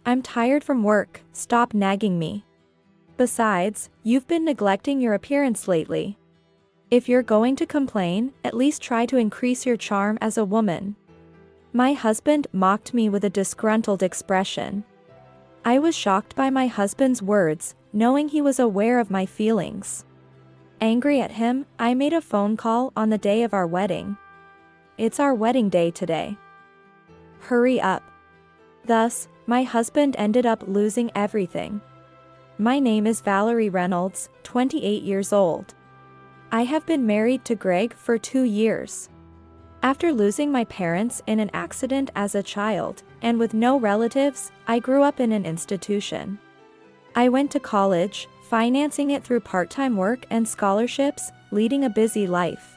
I'm tired from work, stop nagging me. Besides, you've been neglecting your appearance lately. If you're going to complain, at least try to increase your charm as a woman. My husband mocked me with a disgruntled expression. I was shocked by my husband's words, knowing he was aware of my feelings. Angry at him, I made a phone call on the day of our wedding. It's our wedding day today. Hurry up. Thus, my husband ended up losing everything. My name is Valerie Reynolds, 28 years old. I have been married to Greg for 2 years. After losing my parents in an accident as a child, and with no relatives, I grew up in an institution. I went to college, financing it through part-time work and scholarships, leading a busy life.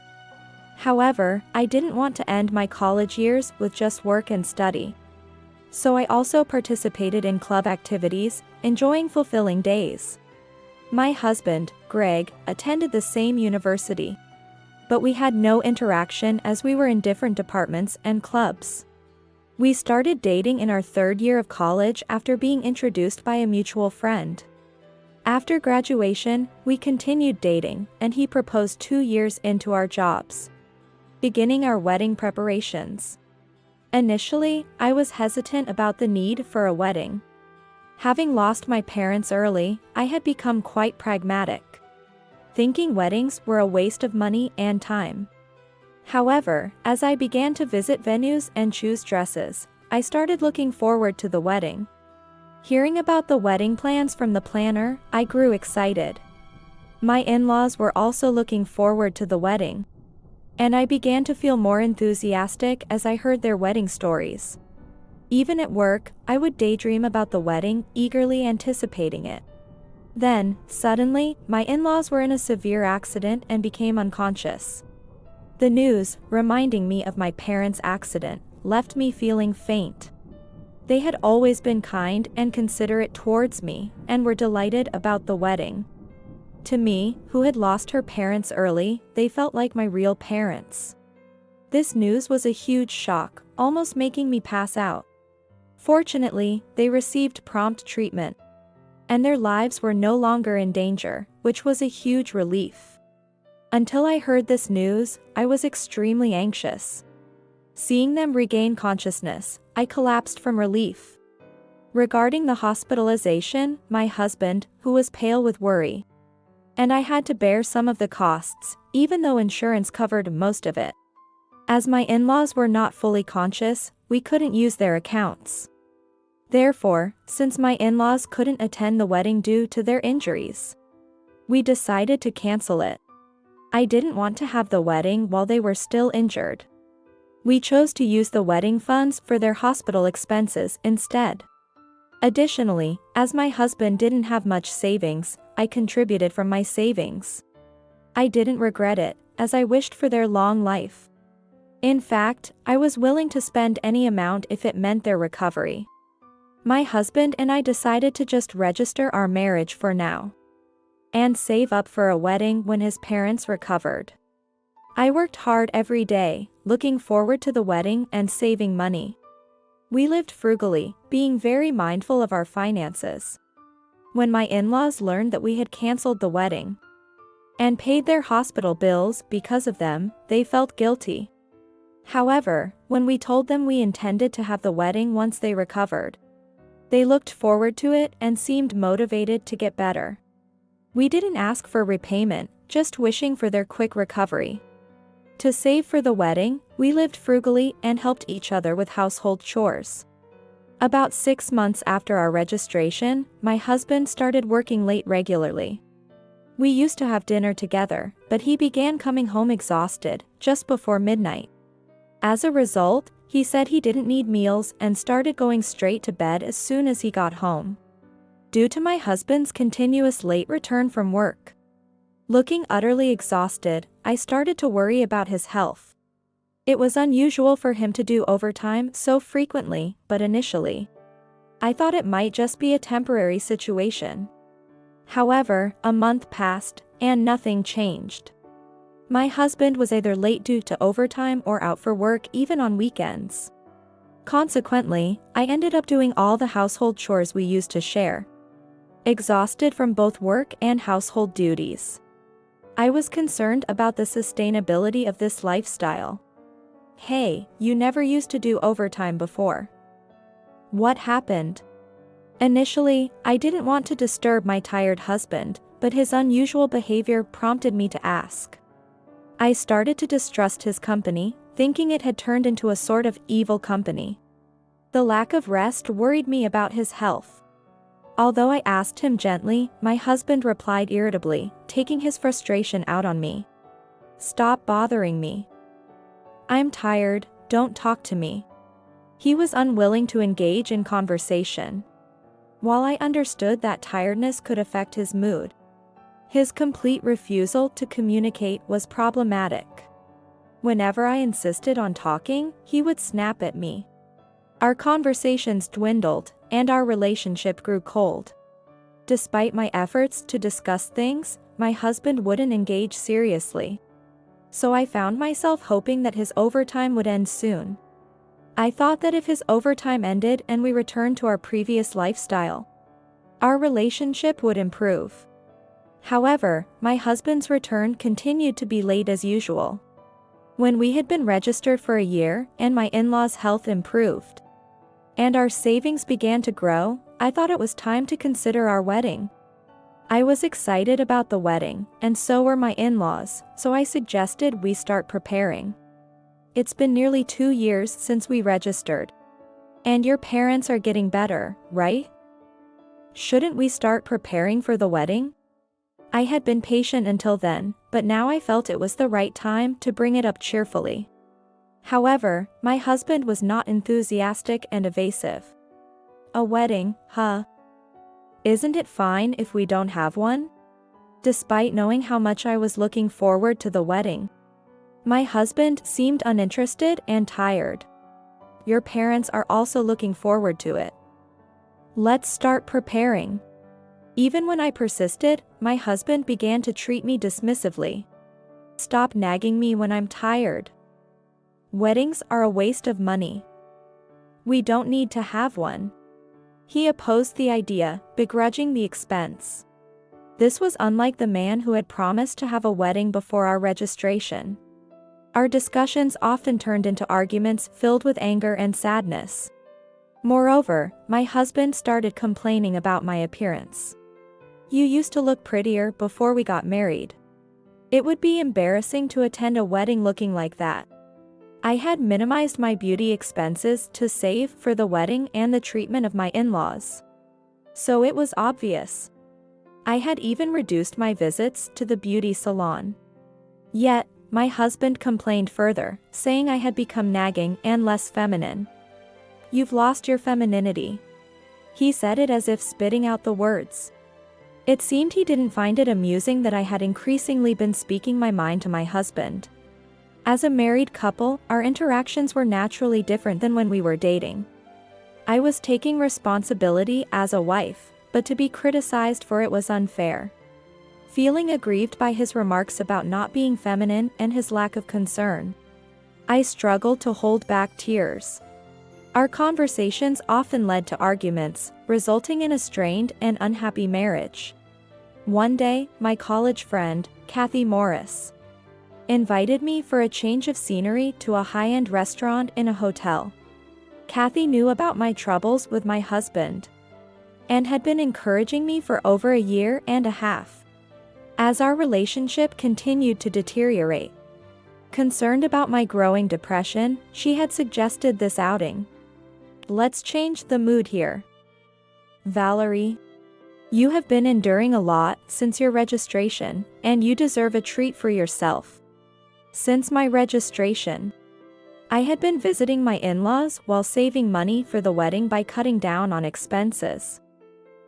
However, I didn't want to end my college years with just work and study. So I also participated in club activities, enjoying fulfilling days. My husband, Greg, attended the same university. But we had no interaction as we were in different departments and clubs. We started dating in our 3rd year of college after being introduced by a mutual friend. After graduation, we continued dating, and he proposed 2 years into our jobs, beginning our wedding preparations. Initially, I was hesitant about the need for a wedding. Having lost my parents early, I had become quite pragmatic, thinking weddings were a waste of money and time. However, as I began to visit venues and choose dresses, I started looking forward to the wedding. Hearing about the wedding plans from the planner, I grew excited. My in-laws were also looking forward to the wedding, and I began to feel more enthusiastic as I heard their wedding stories. Even at work, I would daydream about the wedding, eagerly anticipating it. Then, suddenly, my in-laws were in a severe accident and became unconscious. The news, reminding me of my parents' accident, left me feeling faint. They had always been kind and considerate towards me, and were delighted about the wedding. To me, who had lost her parents early, they felt like my real parents. This news was a huge shock, almost making me pass out. Fortunately, they received prompt treatment, and their lives were no longer in danger, which was a huge relief. Until I heard this news, I was extremely anxious. Seeing them regain consciousness, I collapsed from relief. Regarding the hospitalization, my husband, who was pale with worry, and I had to bear some of the costs, even though insurance covered most of it. As my in-laws were not fully conscious, we couldn't use their accounts. Therefore, since my in-laws couldn't attend the wedding due to their injuries, we decided to cancel it. I didn't want to have the wedding while they were still injured. We chose to use the wedding funds for their hospital expenses instead. Additionally, as my husband didn't have much savings, I contributed from my savings. I didn't regret it, as I wished for their long life. In fact, I was willing to spend any amount if it meant their recovery. My husband and I decided to just register our marriage for now, and save up for a wedding when his parents recovered. I worked hard every day, looking forward to the wedding and saving money. We lived frugally, being very mindful of our finances. When my in-laws learned that we had canceled the wedding and paid their hospital bills because of them, they felt guilty. However, when we told them we intended to have the wedding once they recovered, they looked forward to it and seemed motivated to get better. We didn't ask for repayment, just wishing for their quick recovery. To save for the wedding, we lived frugally and helped each other with household chores. About 6 months after our registration, my husband started working late regularly. We used to have dinner together, but he began coming home exhausted, just before midnight. As a result, he said he didn't need meals and started going straight to bed as soon as he got home. Due to my husband's continuous late return from work, looking utterly exhausted, I started to worry about his health. It was unusual for him to do overtime so frequently, but initially, I thought it might just be a temporary situation. However, a month passed, and nothing changed. My husband was either late due to overtime or out for work even on weekends. Consequently, I ended up doing all the household chores we used to share. Exhausted from both work and household duties. I was concerned about the sustainability of this lifestyle. Hey, you never used to do overtime before. What happened? Initially, I didn't want to disturb my tired husband, but his unusual behavior prompted me to ask. I started to distrust his company, thinking it had turned into a sort of evil company. The lack of rest worried me about his health. Although I asked him gently, my husband replied irritably, taking his frustration out on me. Stop bothering me. I'm tired, don't talk to me. He was unwilling to engage in conversation. While I understood that tiredness could affect his mood, his complete refusal to communicate was problematic. Whenever I insisted on talking, he would snap at me. Our conversations dwindled, and our relationship grew cold. Despite my efforts to discuss things, my husband wouldn't engage seriously. So I found myself hoping that his overtime would end soon. I thought that if his overtime ended and we returned to our previous lifestyle, our relationship would improve. However, my husband's return continued to be late as usual. When we had been registered for a year and my in-laws' health improved, and our savings began to grow, I thought it was time to consider our wedding. I was excited about the wedding, and so were my in-laws, so I suggested we start preparing. It's been nearly 2 years since we registered. And your parents are getting better, right? Shouldn't we start preparing for the wedding? I had been patient until then, but now I felt it was the right time to bring it up cheerfully. However, my husband was not enthusiastic and evasive. A wedding, huh? Isn't it fine if we don't have one? Despite knowing how much I was looking forward to the wedding, my husband seemed uninterested and tired. Your parents are also looking forward to it. Let's start preparing. Even when I persisted, my husband began to treat me dismissively. Stop nagging me when I'm tired. Weddings are a waste of money. We don't need to have one. He opposed the idea, begrudging the expense. This was unlike the man who had promised to have a wedding before our registration. Our discussions often turned into arguments filled with anger and sadness. Moreover, my husband started complaining about my appearance. You used to look prettier before we got married. It would be embarrassing to attend a wedding looking like that. I had minimized my beauty expenses to save for the wedding and the treatment of my in-laws. So it was obvious. I had even reduced my visits to the beauty salon. Yet, my husband complained further, saying I had become nagging and less feminine. You've lost your femininity. He said it as if spitting out the words. It seemed he didn't find it amusing that I had increasingly been speaking my mind to my husband. As a married couple, our interactions were naturally different than when we were dating. I was taking responsibility as a wife, but to be criticized for it was unfair. Feeling aggrieved by his remarks about not being feminine and his lack of concern, I struggled to hold back tears. Our conversations often led to arguments, resulting in a strained and unhappy marriage. One day, my college friend, Kathy Morris, invited me for a change of scenery to a high-end restaurant in a hotel. Kathy knew about my troubles with my husband and had been encouraging me for over a year and a half. As our relationship continued to deteriorate, concerned about my growing depression, she had suggested this outing. Let's change the mood here. Valerie, you have been enduring a lot since your registration, and you deserve a treat for yourself. Since my registration, I had been visiting my in-laws while saving money for the wedding by cutting down on expenses.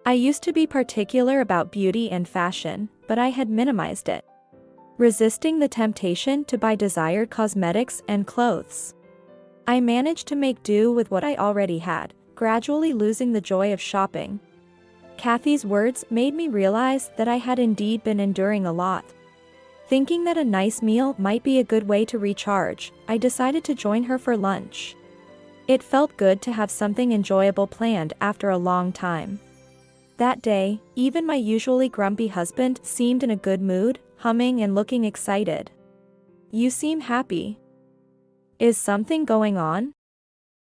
I used to be particular about beauty and fashion, but I had minimized it, resisting the temptation to buy desired cosmetics and clothes. I managed to make do with what I already had, gradually losing the joy of shopping. Kathy's words made me realize that I had indeed been enduring a lot. Thinking that a nice meal might be a good way to recharge, I decided to join her for lunch. It felt good to have something enjoyable planned after a long time. That day, even my usually grumpy husband seemed in a good mood, humming and looking excited. "You seem happy. Is something going on?"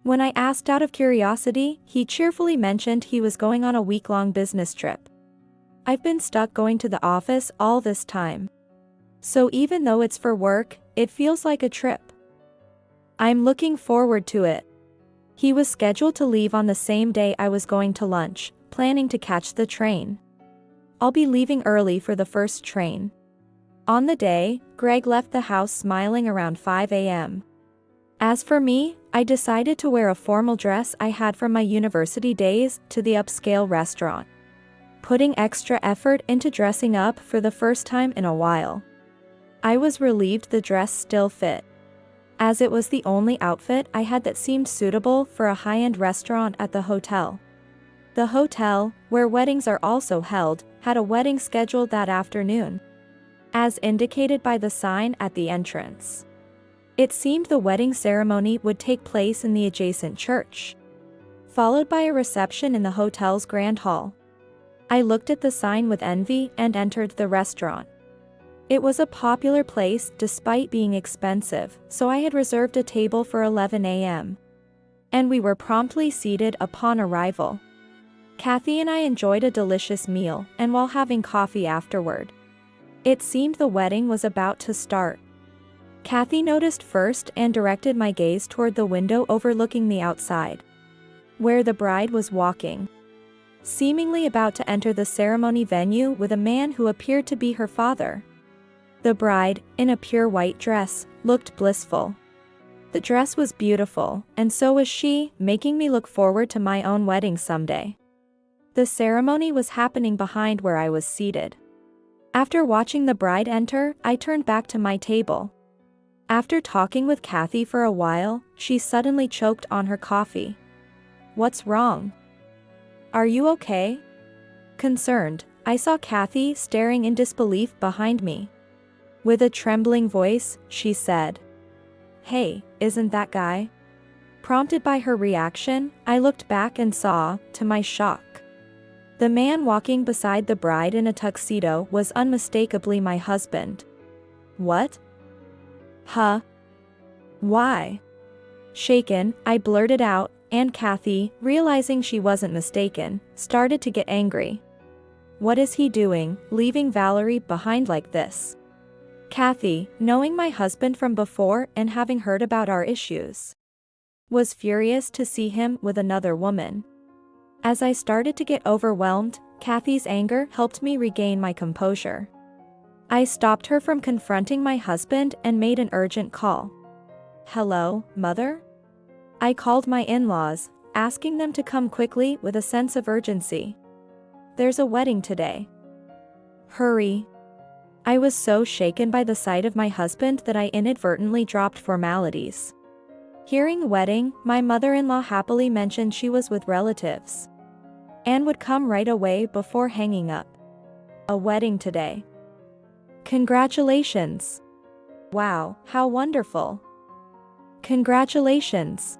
When I asked out of curiosity, he cheerfully mentioned he was going on a week-long business trip. "I've been stuck going to the office all this time. So even though it's for work, it feels like a trip. I'm looking forward to it." He was scheduled to leave on the same day I was going to lunch, planning to catch the train. "I'll be leaving early for the first train." On the day, Greg left the house smiling around 5 a.m. As for me, I decided to wear a formal dress I had from my university days to the upscale restaurant, putting extra effort into dressing up for the first time in a while. I was relieved the dress still fit, as it was the only outfit I had that seemed suitable for a high-end restaurant at the hotel. The hotel, where weddings are also held, had a wedding scheduled that afternoon, as indicated by the sign at the entrance. It seemed the wedding ceremony would take place in the adjacent church, followed by a reception in the hotel's grand hall. I looked at the sign with envy and entered the restaurant. It was a popular place despite being expensive, so I had reserved a table for 11 a.m. And we were promptly seated upon arrival. Kathy and I enjoyed a delicious meal, and while having coffee afterward, it seemed the wedding was about to start. Kathy noticed first and directed my gaze toward the window overlooking the outside, where the bride was walking, seemingly about to enter the ceremony venue with a man who appeared to be her father. The bride, in a pure white dress, looked blissful. The dress was beautiful, and so was she, making me look forward to my own wedding someday. The ceremony was happening behind where I was seated. After watching the bride enter, I turned back to my table. After talking with Kathy for a while, she suddenly choked on her coffee. "What's wrong? Are you okay?" Concerned, I saw Kathy staring in disbelief behind me. With a trembling voice, she said, "Hey, isn't that guy?" Prompted by her reaction, I looked back and saw, to my shock, the man walking beside the bride in a tuxedo was unmistakably my husband. "What? Huh? Why?" Shaken, I blurted out, and Kathy, realizing she wasn't mistaken, started to get angry. "What is he doing, leaving Valerie behind like this?" Kathy, knowing my husband from before and having heard about our issues, was furious to see him with another woman. As I started to get overwhelmed, Kathy's anger helped me regain my composure. I stopped her from confronting my husband and made an urgent call. "Hello, Mother?" I called my in-laws, asking them to come quickly with a sense of urgency. "There's a wedding today. Hurry." I was so shaken by the sight of my husband that I inadvertently dropped formalities. Hearing wedding, my mother-in-law happily mentioned she was with relatives and would come right away before hanging up. "A wedding today. Congratulations." "Wow, how wonderful. Congratulations."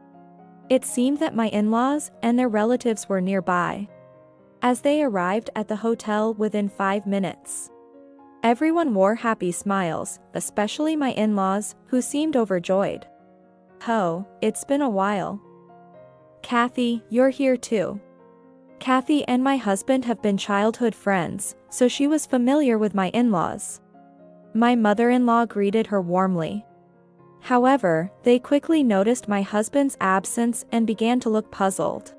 It seemed that my in-laws and their relatives were nearby, as they arrived at the hotel within 5 minutes. Everyone wore happy smiles, especially my in-laws, who seemed overjoyed. "Oh, it's been a while. Kathy, you're here too." Kathy and my husband have been childhood friends, so she was familiar with my in-laws. My mother-in-law greeted her warmly. However, they quickly noticed my husband's absence and began to look puzzled.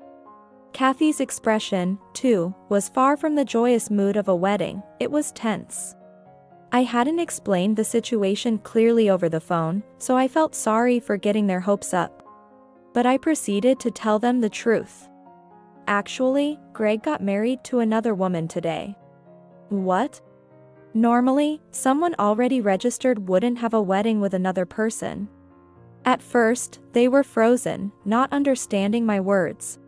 Kathy's expression, too, was far from the joyous mood of a wedding. It was tense. I hadn't explained the situation clearly over the phone, so I felt sorry for getting their hopes up. But I proceeded to tell them the truth. "Actually, Greg got married to another woman today." "What?" Normally, someone already registered wouldn't have a wedding with another person. At first, they were frozen, not understanding my words.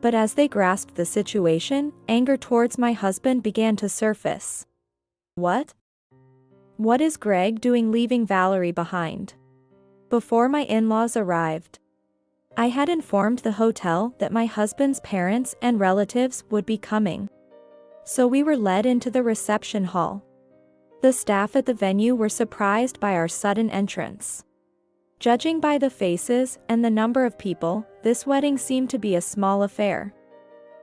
But as they grasped the situation, anger towards my husband began to surface. "What? What is Greg doing leaving Valerie behind?" Before my in-laws arrived, I had informed the hotel that my husband's parents and relatives would be coming. So we were led into the reception hall. The staff at the venue were surprised by our sudden entrance. Judging by the faces and the number of people, this wedding seemed to be a small affair.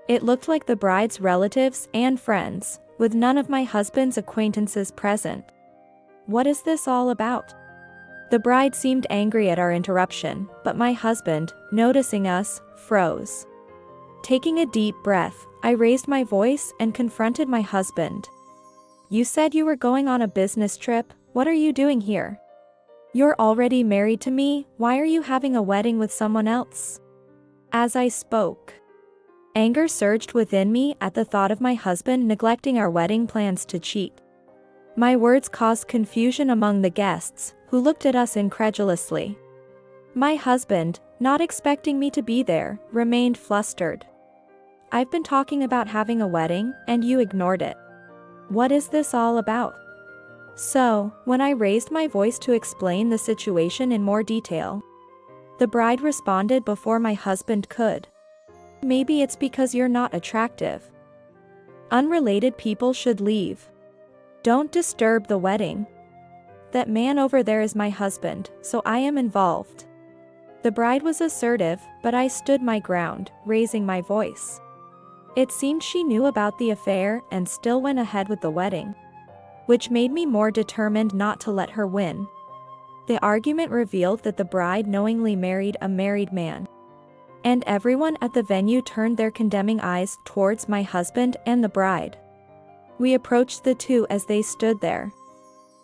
It looked like the bride's relatives and friends, with none of my husband's acquaintances present. What is this all about? The bride seemed angry at our interruption, but my husband, noticing us, froze. Taking a deep breath, I raised my voice and confronted my husband. You said you were going on a business trip. What are you doing here? You're already married to me. Why are you having a wedding with someone else? As I spoke, anger surged within me at the thought of my husband neglecting our wedding plans to cheat. My words caused confusion among the guests, who looked at us incredulously. My husband, not expecting me to be there, remained flustered. I've been talking about having a wedding, and you ignored it. What is this all about? So, when I raised my voice to explain the situation in more detail, the bride responded before my husband could. Maybe it's because you're not attractive. Unrelated people should leave. Don't disturb the wedding. That man over there is my husband, so I am involved. The bride was assertive, but I stood my ground, raising my voice. It seemed she knew about the affair and still went ahead with the wedding, which made me more determined not to let her win. The argument revealed that the bride knowingly married a married man, and everyone at the venue turned their condemning eyes towards my husband and the bride. We approached the two as they stood there.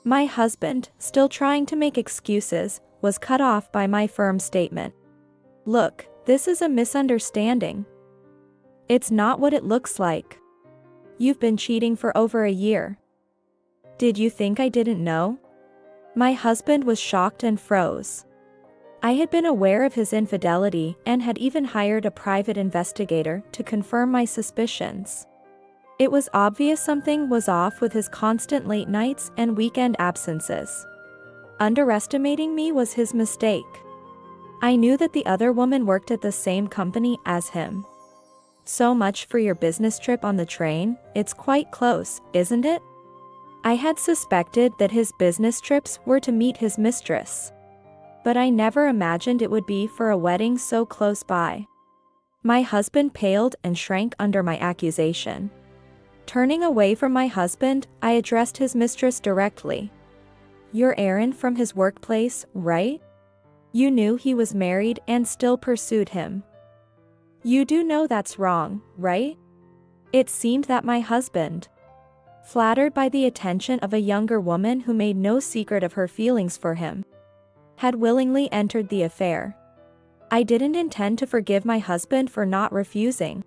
My husband, still trying to make excuses, was cut off by my firm statement. Look, this is a misunderstanding. It's not what it looks like. You've been cheating for over a year. Did you think I didn't know? My husband was shocked and froze. I had been aware of his infidelity and had even hired a private investigator to confirm my suspicions. It was obvious something was off with his constant late nights and weekend absences. Underestimating me was his mistake. I knew that the other woman worked at the same company as him. So much for your business trip on the train. It's quite close, isn't it? I had suspected that his business trips were to meet his mistress, but I never imagined it would be for a wedding so close by. My husband paled and shrank under my accusation. Turning away from my husband, I addressed his mistress directly. You're Aaron from his workplace, right? You knew he was married and still pursued him. You do know that's wrong, right? It seemed that my husband, flattered by the attention of a younger woman who made no secret of her feelings for him, had willingly entered the affair. I didn't intend to forgive my husband for not refusing,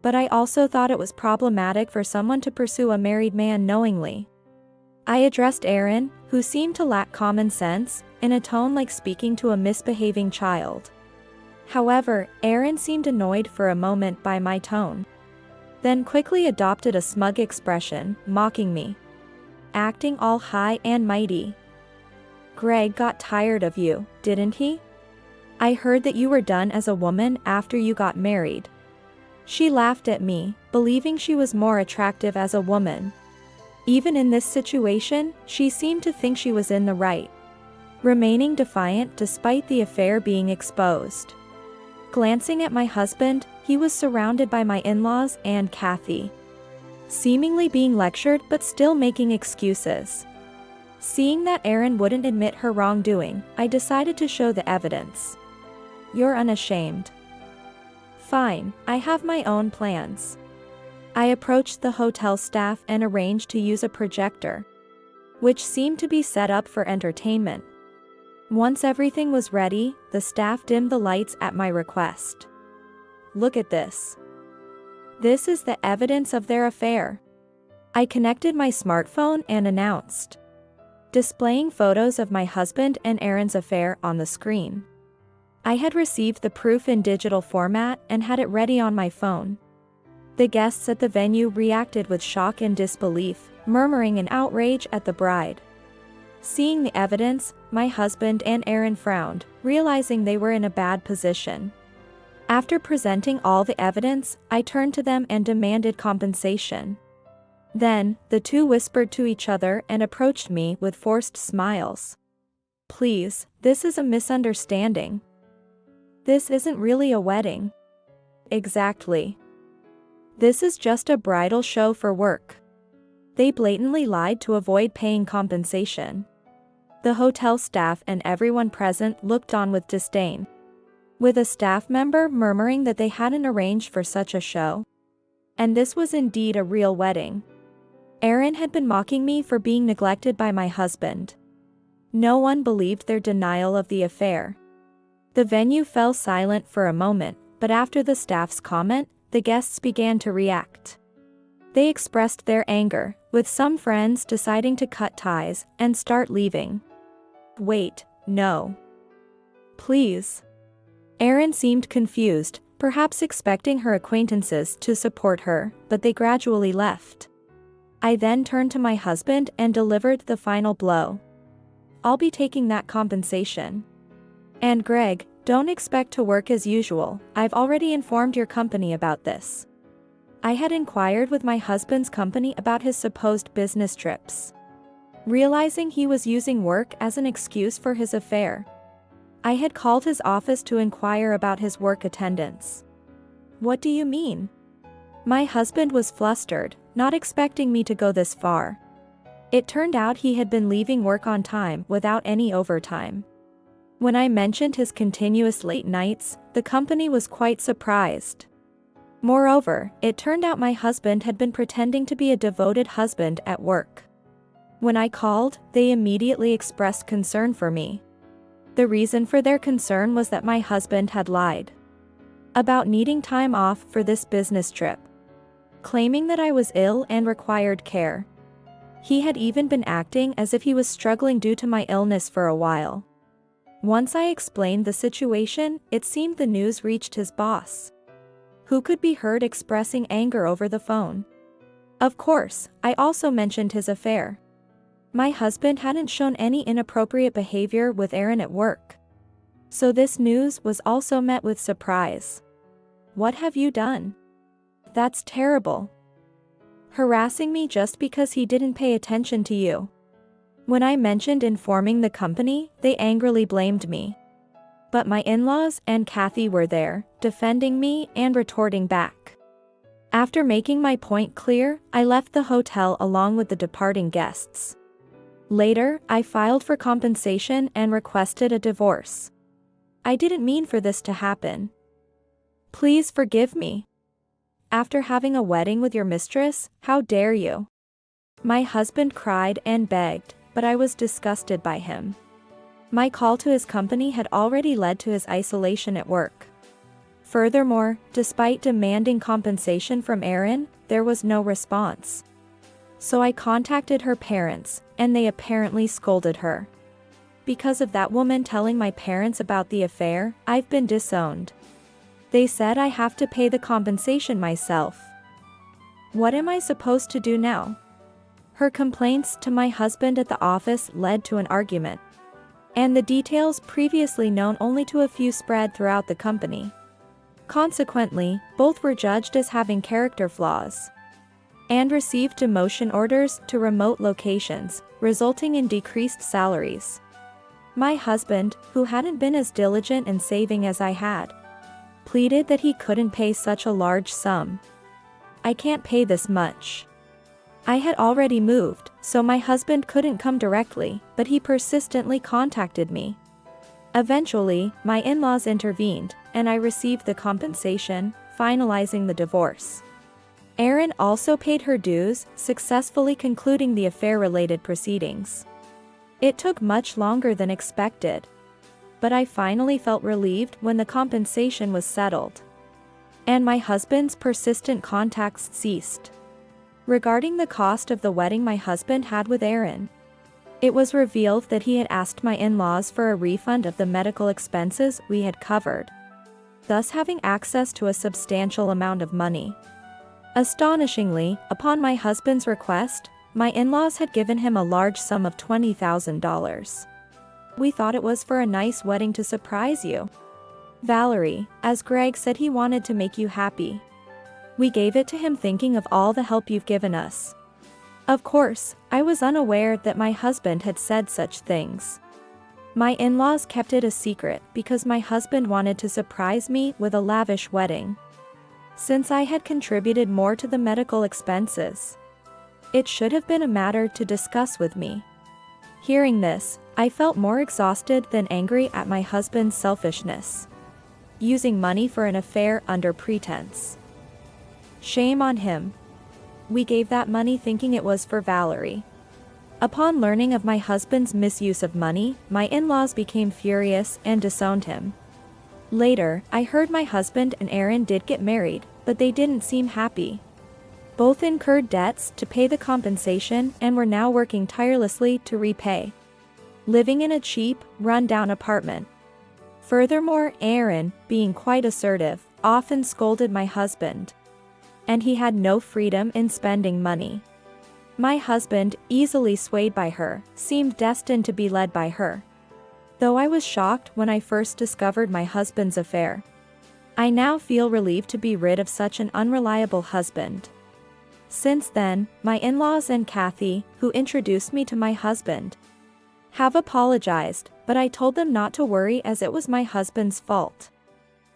but I also thought it was problematic for someone to pursue a married man knowingly. I addressed Aaron, who seemed to lack common sense, in a tone like speaking to a misbehaving child. However, Aaron seemed annoyed for a moment by my tone, then quickly adopted a smug expression, mocking me. Acting all high and mighty. Greg got tired of you, didn't he? I heard that you were done as a woman after you got married. She laughed at me, believing she was more attractive as a woman. Even in this situation, she seemed to think she was in the right, remaining defiant despite the affair being exposed. Glancing at my husband, he was surrounded by my in-laws and Kathy, seemingly being lectured but still making excuses. Seeing that Aaron wouldn't admit her wrongdoing, I decided to show the evidence. You're unashamed. Fine, I have my own plans. I approached the hotel staff and arranged to use a projector, which seemed to be set up for entertainment. Once everything was ready, the staff dimmed the lights at my request. Look at this. This is the evidence of their affair. I connected my smartphone and announced, displaying photos of my husband and Aaron's affair on the screen. I had received the proof in digital format and had it ready on my phone. The guests at the venue reacted with shock and disbelief, murmuring in outrage at the bride. Seeing the evidence, my husband and Aaron frowned, realizing they were in a bad position. After presenting all the evidence, I turned to them and demanded compensation. Then, the two whispered to each other and approached me with forced smiles. "Please, this is a misunderstanding. This isn't really a wedding." "Exactly. This is just a bridal show for work." They blatantly lied to avoid paying compensation. The hotel staff and everyone present looked on with disdain, with a staff member murmuring that they hadn't arranged for such a show. And this was indeed a real wedding. Aaron had been mocking me for being neglected by my husband. No one believed their denial of the affair. The venue fell silent for a moment, but after the staff's comment, the guests began to react. They expressed their anger, with some friends deciding to cut ties and start leaving. "Wait, no. Please." Aaron seemed confused, perhaps expecting her acquaintances to support her, but they gradually left. I then turned to my husband and delivered the final blow. "I'll be taking that compensation. And Greg, don't expect to work as usual, I've already informed your company about this." I had inquired with my husband's company about his supposed business trips, realizing he was using work as an excuse for his affair. I had called his office to inquire about his work attendance. "What do you mean?" My husband was flustered, not expecting me to go this far. It turned out he had been leaving work on time without any overtime. When I mentioned his continuous late nights, the company was quite surprised. Moreover, it turned out my husband had been pretending to be a devoted husband at work. When I called, they immediately expressed concern for me. The reason for their concern was that my husband had lied about needing time off for this business trip, claiming that I was ill and required care. He had even been acting as if he was struggling due to my illness for a while. Once I explained the situation, it seemed the news reached his boss, who could be heard expressing anger over the phone. Of course, I also mentioned his affair. My husband hadn't shown any inappropriate behavior with Aaron at work. So this news was also met with surprise. "What have you done? That's terrible. Harassing me just because he didn't pay attention to you." When I mentioned informing the company, they angrily blamed me. But my in-laws and Kathy were there, defending me and retorting back. After making my point clear, I left the hotel along with the departing guests. Later, I filed for compensation and requested a divorce. "I didn't mean for this to happen. Please forgive me. After having a wedding with your mistress, how dare you?" My husband cried and begged, but I was disgusted by him. My call to his company had already led to his isolation at work. Furthermore, despite demanding compensation from Aaron, there was no response. So I contacted her parents, and they apparently scolded her. Because of that woman telling my parents about the affair, I've been disowned. They said I have to pay the compensation myself. What am I supposed to do now? Her complaints to my husband at the office led to an argument, and the details previously known only to a few spread throughout the company. Consequently, both were judged as having character flaws and received demotion orders to remote locations, resulting in decreased salaries. My husband, who hadn't been as diligent in saving as I had, pleaded that he couldn't pay such a large sum. "I can't pay this much." I had already moved, so my husband couldn't come directly, but he persistently contacted me. Eventually, my in-laws intervened, and I received the compensation, finalizing the divorce. Aaron also paid her dues, successfully concluding the affair-related proceedings. It took much longer than expected, but I finally felt relieved when the compensation was settled, and my husband's persistent contacts ceased. Regarding the cost of the wedding my husband had with Aaron, it was revealed that he had asked my in-laws for a refund of the medical expenses we had covered, thus having access to a substantial amount of money. Astonishingly, upon my husband's request, My in-laws had given him a large sum of $20,000. We thought it was for a nice wedding to surprise you, Valerie, as Greg said he wanted to make you happy. We gave it to him thinking of all the help you've given us. Of course, I was unaware that my husband had said such things. My in-laws kept it a secret because my husband wanted to surprise me with a lavish wedding. Since I had contributed more to the medical expenses, it should have been a matter to discuss with me. Hearing this, I felt more exhausted than angry at my husband's selfishness, using money for an affair under pretense. Shame on him. We gave that money thinking it was for Valerie. Upon learning of my husband's misuse of money, my in-laws became furious and disowned him. Later, I heard my husband and Erin did get married, but they didn't seem happy. Both incurred debts to pay the compensation and were now working tirelessly to repay, living in a cheap, run-down apartment. Furthermore, Erin, being quite assertive, often scolded my husband, and he had no freedom in spending money. My husband, easily swayed by her, seemed destined to be led by her. Though I was shocked when I first discovered my husband's affair, I now feel relieved to be rid of such an unreliable husband. Since then, my in-laws and Kathy, who introduced me to my husband, have apologized, but I told them not to worry as it was my husband's fault.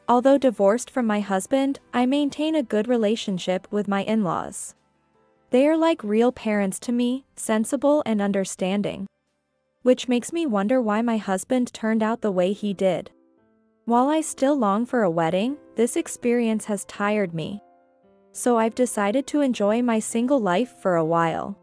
Although divorced from my husband, I maintain a good relationship with my in-laws. They are like real parents to me, sensible and understanding. Which makes me wonder why my husband turned out the way he did. While I still long for a wedding, this experience has tired me. So I've decided to enjoy my single life for a while.